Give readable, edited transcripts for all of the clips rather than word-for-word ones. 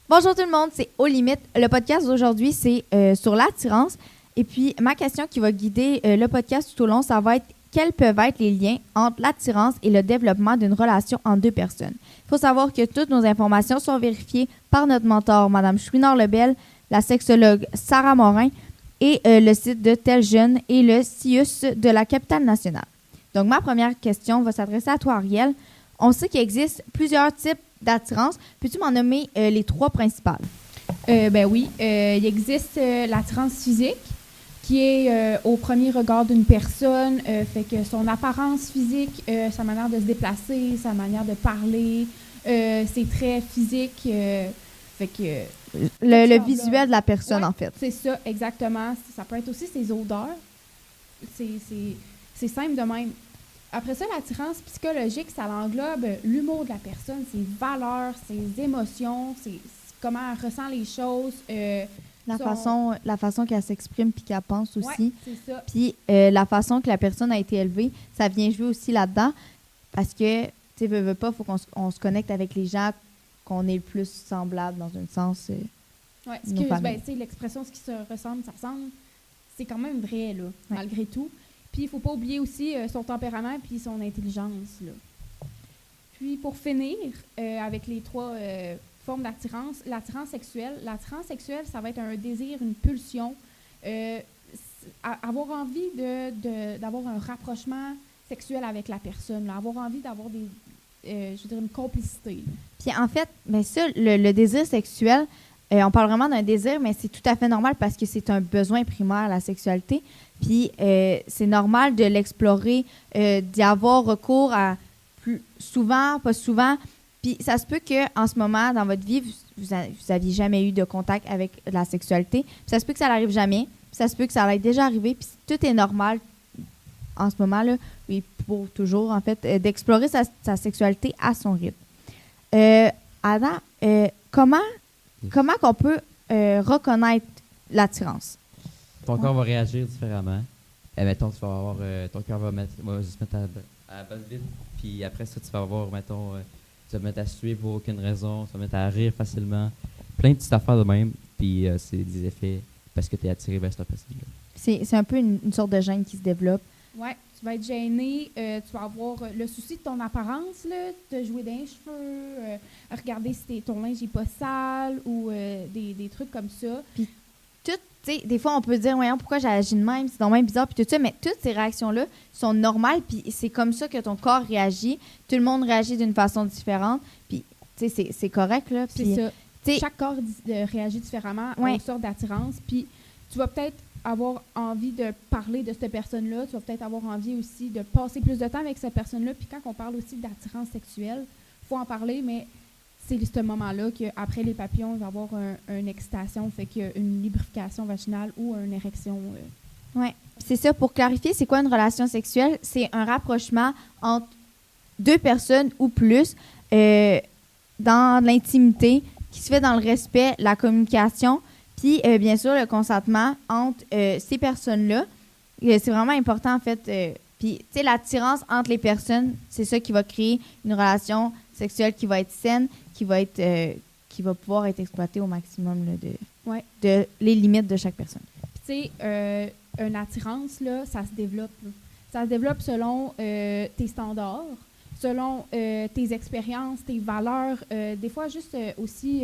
Bonjour tout le monde, c'est Aux Limites. Le podcast d'aujourd'hui, c'est sur l'attirance. Et puis, ma question qui va guider le podcast tout au long, ça va être quels peuvent être les liens entre l'attirance et le développement d'une relation entre deux personnes. Il faut savoir que toutes nos informations sont vérifiées par notre mentor, Mme Chouinard-Lebel, la sexologue Sarah Morin et le site de Tel Jeune et le CIUS de la capitale nationale. Donc, ma première question va s'adresser à toi, Ariel. On sait qu'il existe plusieurs types d'attirance. Peux-tu m'en nommer les trois principales? Oui, il existe l'attirance physique, qui est au premier regard d'une personne, fait que son apparence physique, sa manière de se déplacer, sa manière de parler, c'est très physique, fait que... Le visuel de la personne, en fait. C'est ça, exactement. Ça peut être aussi ses odeurs. C'est simple de même. Après ça, l'attirance psychologique, ça englobe l'humour de la personne, ses valeurs, ses émotions, comment elle ressent les choses. La façon qu'elle s'exprime puis qu'elle pense aussi. Oui, c'est ça. Puis la façon que la personne a été élevée, ça vient jouer aussi là-dedans parce que, tu sais, veut pas, il faut qu'on se connecte avec les gens qu'on est le plus semblable dans un sens. Oui, l'expression « ce qui se ressemble, ça ressemble », c'est quand même vrai, là, malgré tout. Puis, il ne faut pas oublier aussi son tempérament puis son intelligence, là. Puis, pour finir, avec les trois formes d'attirance, l'attirance sexuelle. L'attirance sexuelle, ça va être un désir, une pulsion, avoir envie d'avoir un rapprochement sexuel avec la personne, là, avoir envie d'avoir une complicité, là. Puis, en fait, ça, le désir sexuel, on parle vraiment d'un désir, mais c'est tout à fait normal parce que c'est un besoin primaire, la sexualité. Puis, c'est normal de l'explorer, d'y avoir recours à plus souvent, pas souvent. Puis, ça se peut qu'en ce moment, dans votre vie, vous n'aviez jamais eu de contact avec la sexualité. Puis, ça se peut que ça n'arrive jamais. Puis, ça se peut que ça ait déjà arrivé. Puis, tout est normal en ce moment-là, et pour toujours, en fait, d'explorer sa sexualité à son rythme. Adam, comment qu'on peut reconnaître l'attirance? Ton corps va réagir différemment. Mettons, tu vas avoir... ton cœur va se mettre à la bonne vite. Puis après ça, tu vas avoir, mettons... tu vas te mettre à suer pour aucune raison. Tu vas te mettre à rire facilement. Plein de petites affaires de même. Puis c'est des effets parce que tu es attiré vers cette personne-là. C'est un peu une sorte de gêne qui se développe. Oui, tu vas être gêné. Tu vas avoir le souci de ton apparence, là, de jouer dans les cheveux, regarder si ton linge n'est pas sale ou des trucs comme ça. Puis des fois, on peut dire, voyons, pourquoi j'ai agi de même, c'est donc même bizarre, puis tout ça, mais toutes ces réactions-là sont normales, puis c'est comme ça que ton corps réagit. Tout le monde réagit d'une façon différente, puis, c'est correct, là. C'est ça. Chaque corps réagit différemment à une sorte d'attirance, puis tu vas peut-être avoir envie de parler de cette personne-là, tu vas peut-être avoir envie aussi de passer plus de temps avec cette personne-là, puis quand on parle aussi d'attirance sexuelle, il faut en parler, mais c'est ce moment-là qu'après les papillons, il va y avoir une excitation, fait qu'une lubrification vaginale ou une érection. Oui, c'est ça. Pour clarifier, c'est quoi une relation sexuelle? C'est un rapprochement entre deux personnes ou plus dans l'intimité qui se fait dans le respect, la communication, puis bien sûr le consentement entre ces personnes-là. C'est vraiment important, en fait. Puis, tu sais, l'attirance entre les personnes, c'est ça qui va créer une relation sexuelle qui va être saine, qui va pouvoir être exploitée au maximum là, de les limites de chaque personne. Puis, tu sais, une attirance, là, ça se développe. Là. Ça se développe selon tes standards, selon tes expériences, tes valeurs. Des fois, juste aussi,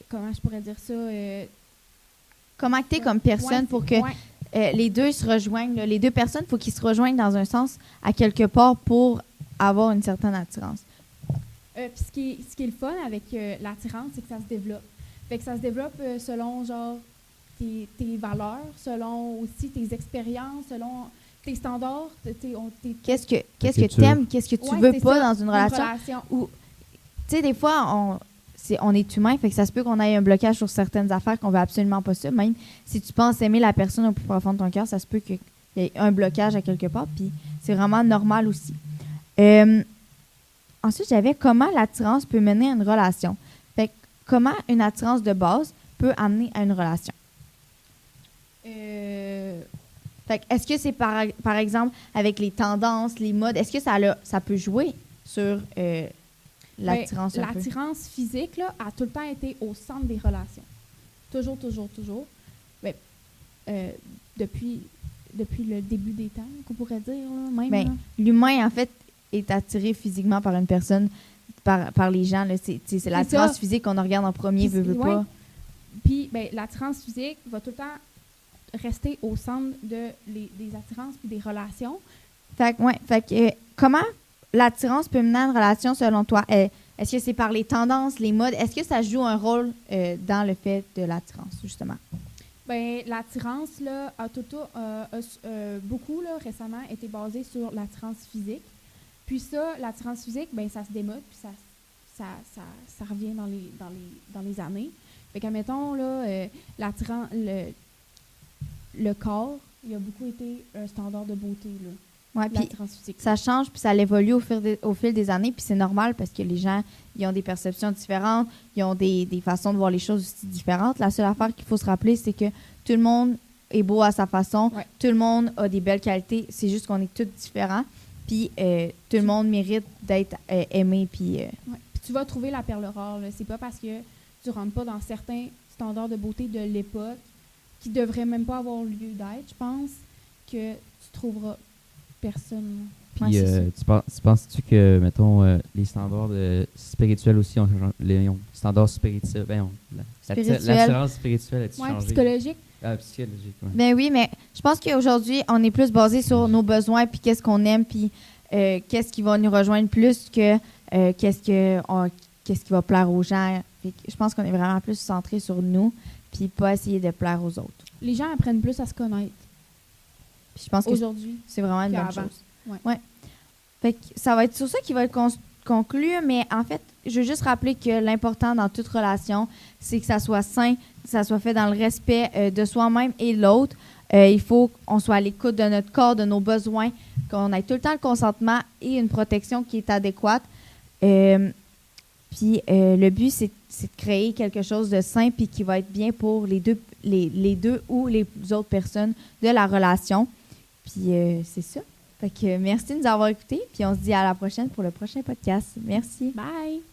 comment je pourrais dire ça? Comment tu es comme personne pour que les deux se rejoignent. Là. Les deux personnes, il faut qu'ils se rejoignent dans un sens à quelque part pour avoir une certaine attirance. Puis ce qui est le fun avec l'attirance, c'est que ça se développe. Fait que ça se développe selon, genre, tes valeurs, selon aussi tes expériences, selon tes standards. Qu'est-ce que tu aimes, qu'est-ce que tu veux pas dans une relation? Ou, tu sais, des fois, on est humain, fait que ça se peut qu'on ait un blocage sur certaines affaires qu'on veut absolument pas ça. Même si tu penses aimer la personne au plus profond de ton cœur, ça se peut qu'il y ait un blocage à quelque part, puis c'est vraiment normal aussi. Ensuite, j'avais comment l'attirance peut mener à une relation. Fait que comment une attirance de base peut amener à une relation. Fait que est-ce que c'est par exemple avec les tendances, les modes, est-ce que ça peut jouer sur l'attirance un peu? L'attirance physique, là, a tout le temps été au centre des relations. Toujours, toujours, toujours. Ben, depuis le début des temps, qu'on pourrait dire, là, même. Là. L'humain, en fait, est attiré physiquement par une personne, par les gens. Là. C'est l'attirance physique qu'on regarde en premier, veut pas. Puis, l'attirance physique va tout le temps rester au centre des attirances puis des relations. Fait que, comment l'attirance peut mener à une relation selon toi? Est-ce que c'est par les tendances, les modes? Est-ce que ça joue un rôle dans le fait de l'attirance, justement? L'attirance, là, a beaucoup, là, récemment, été basée sur l'attirance physique. Puis ça, l'attirance physique, ça se démode, puis ça revient dans les années. Fait qu'admettons, là, le corps, il a beaucoup été un standard de beauté, là. Ouais, puis ça change, puis ça évolue au fil des années, puis c'est normal parce que les gens, ils ont des perceptions différentes, ils ont des façons de voir les choses aussi différentes. La seule affaire qu'il faut se rappeler, c'est que tout le monde est beau à sa façon, tout le monde a des belles qualités, c'est juste qu'on est tous différents, puis tout le monde mérite d'être aimé, puis... Puis tu vas trouver la perle rare, là. C'est pas parce que tu rentres pas dans certains standards de beauté de l'époque qui devraient même pas avoir lieu d'être, je pense, que tu trouveras personne. Puis, tu penses-tu que, mettons, les standards spirituels aussi ont changé? Les standards spirituels, l'attirance spirituelle a-t-il changé? Psychologique? Psychologique, oui. Oui, mais je pense qu'aujourd'hui, on est plus basé sur nos besoins, puis qu'est-ce qu'on aime, puis qu'est-ce qui va nous rejoindre plus que qu'est-ce qui va plaire aux gens. Puis, je pense qu'on est vraiment plus centré sur nous, puis pas essayer de plaire aux autres. Les gens apprennent plus à se connaître. Puis je pense que aujourd'hui, c'est vraiment une bonne chose. Ouais. Fait que ça va être sur ça qui va être conclu, mais en fait, je veux juste rappeler que l'important dans toute relation, c'est que ça soit sain, que ça soit fait dans le respect de soi-même et de l'autre. Il faut qu'on soit à l'écoute de notre corps, de nos besoins, qu'on ait tout le temps le consentement et une protection qui est adéquate. Puis le but, c'est de créer quelque chose de sain puis qui va être bien pour les deux ou les autres personnes de la relation. Puis c'est ça. Fait que merci de nous avoir écoutés. Puis on se dit à la prochaine pour le prochain podcast. Merci. Bye!